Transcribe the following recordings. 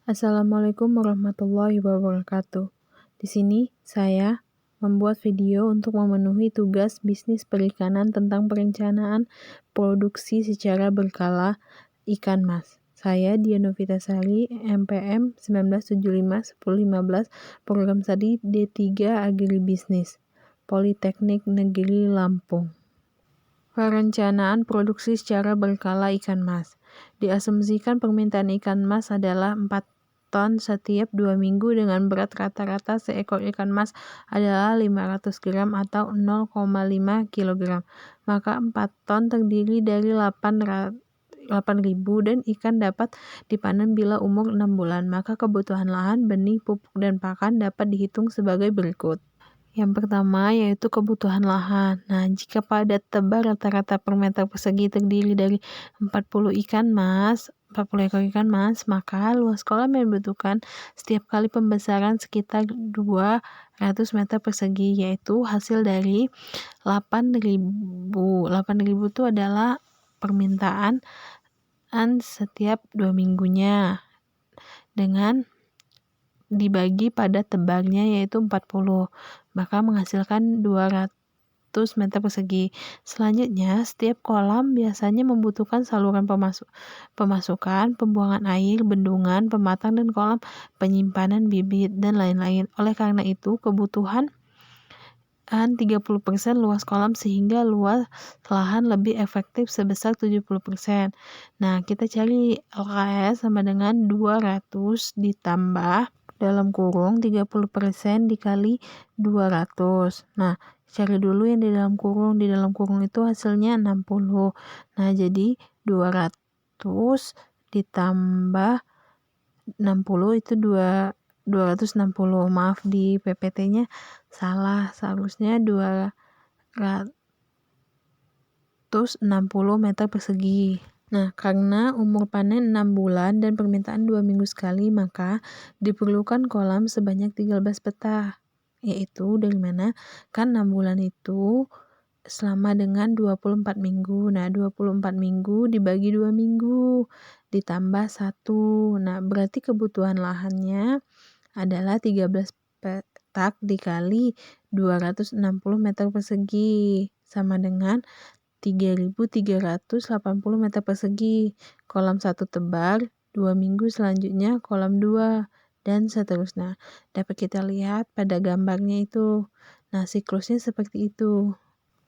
Assalamualaikum warahmatullahi wabarakatuh. Di sini saya membuat video untuk memenuhi tugas bisnis perikanan tentang perencanaan produksi secara berkala ikan mas. Saya Dian Novitasari, MPM 1975-1015, Program Studi D3 Agribisnis, Politeknik Negeri Lampung. Perencanaan produksi secara berkala ikan mas. Diasumsikan permintaan ikan mas adalah 4 ton setiap 2 minggu dengan berat rata-rata seekor ikan mas adalah 500 gram atau 0,5 kg. Maka 4 ton terdiri dari 8.000 dan ikan dapat dipanen bila umur 6 bulan. Maka kebutuhan lahan, benih, pupuk, dan pakan dapat dihitung sebagai berikut. Yang pertama yaitu kebutuhan lahan. Nah, jika padat tebar rata-rata per meter persegi terdiri dari 40 ekor ikan mas, maka luas kolam yang dibutuhkan setiap kali pembesaran sekitar 200 meter persegi, yaitu hasil dari 8.000. 8.000 itu adalah permintaan setiap 2 minggunya dengan dibagi pada tebarnya yaitu 40, maka menghasilkan 200 meter persegi. Selanjutnya, setiap kolam biasanya membutuhkan saluran pemasukan, pembuangan air, bendungan, pematang, dan kolam penyimpanan bibit, dan lain-lain. Oleh karena itu, kebutuhan 30% luas kolam sehingga luas lahan lebih efektif sebesar 70%. Nah, kita cari LKS sama dengan 200 ditambah dalam kurung 30% dikali 200. Nah, cari dulu yang di dalam kurung. Di dalam kurung itu hasilnya 60. Nah, jadi 200 ditambah 60 itu 260. Maaf, di PPT-nya salah. Seharusnya 260 meter persegi. Nah, karena umur panen 6 bulan dan permintaan 2 minggu sekali, maka diperlukan kolam sebanyak 13 petak. Yaitu dari mana? Kan 6 bulan itu selama dengan 24 minggu. Nah, 24 minggu dibagi 2 minggu, ditambah 1. Nah, berarti kebutuhan lahannya adalah 13 petak dikali 260 meter persegi, sama dengan 3.380 meter persegi. Kolam 1 tebar, 2 minggu selanjutnya kolam 2, dan seterusnya. Dapat kita lihat pada gambarnya itu. Nah, siklusnya seperti itu.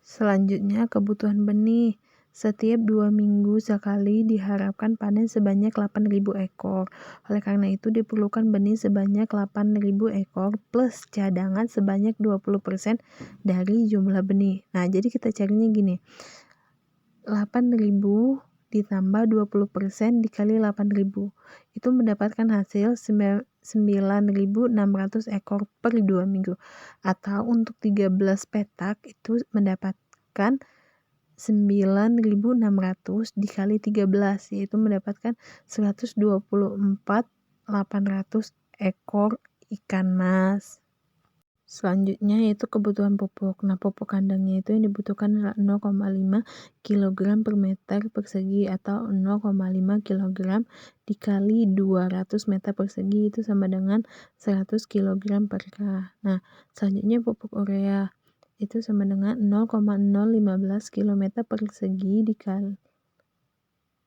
Selanjutnya, kebutuhan benih. Setiap 2 minggu sekali diharapkan panen sebanyak 8.000 ekor. Oleh karena itu diperlukan benih sebanyak 8.000 ekor plus cadangan sebanyak 20% dari jumlah benih. Nah, jadi kita carinya gini. 8.000 ditambah 20% dikali 8.000. Itu mendapatkan hasil 9.600 ekor per 2 minggu. Atau untuk 13 petak itu mendapatkan 9.600 dikali 13, yaitu mendapatkan 124.800 ekor ikan mas. Selanjutnya yaitu kebutuhan pupuk. Nah, pupuk kandangnya itu yang dibutuhkan adalah 0,5 kg per meter persegi atau 0,5 kg dikali 200 meter persegi, itu sama dengan 100 kg per K. Nah, selanjutnya pupuk urea itu sama dengan 0,015 km persegi dikali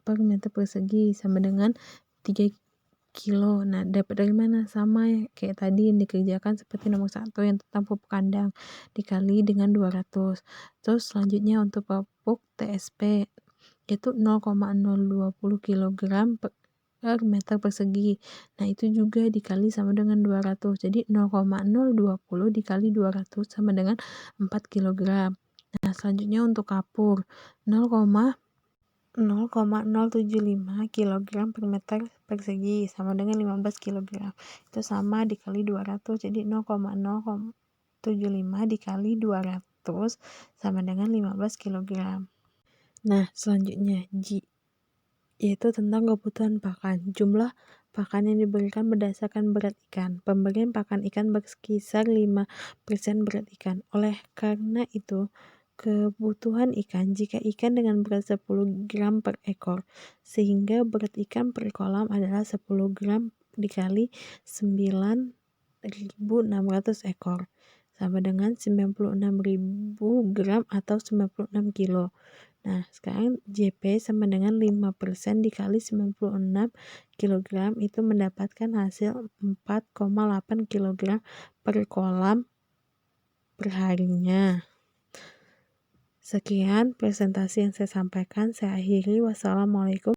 per meter persegi, sama dengan 3 kilo. Nah, dapat dari mana? Sama ya kayak tadi yang dikerjakan seperti nomor 1 yang tentang pupuk kandang dikali dengan 200. Terus selanjutnya untuk pupuk TSP itu 0,020 kg per meter persegi. Nah, itu juga dikali sama dengan 200. Jadi 0,020 dikali 200 sama dengan 4 kg. Nah, selanjutnya untuk kapur 0,075 kg per meter persegi sama dengan 15 kg. Itu sama dikali 200. Jadi 0,075 dikali 200 sama dengan 15 kg. Nah, selanjutnya yaitu tentang kebutuhan pakan. Jumlah pakan yang diberikan berdasarkan berat ikan. Pemberian pakan ikan berkisar 5% berat ikan. Oleh karena itu, kebutuhan ikan jika ikan dengan berat 10 gram per ekor, sehingga berat ikan per kolam adalah 10 gram dikali 9.600 ekor, sama dengan 96.000 gram atau 96 kilo. Nah, sekarang JP sama dengan 5% dikali 96 kg itu mendapatkan hasil 4,8 kg per kolam perharinya. Sekian presentasi yang saya sampaikan. Saya akhiri. Wassalamualaikum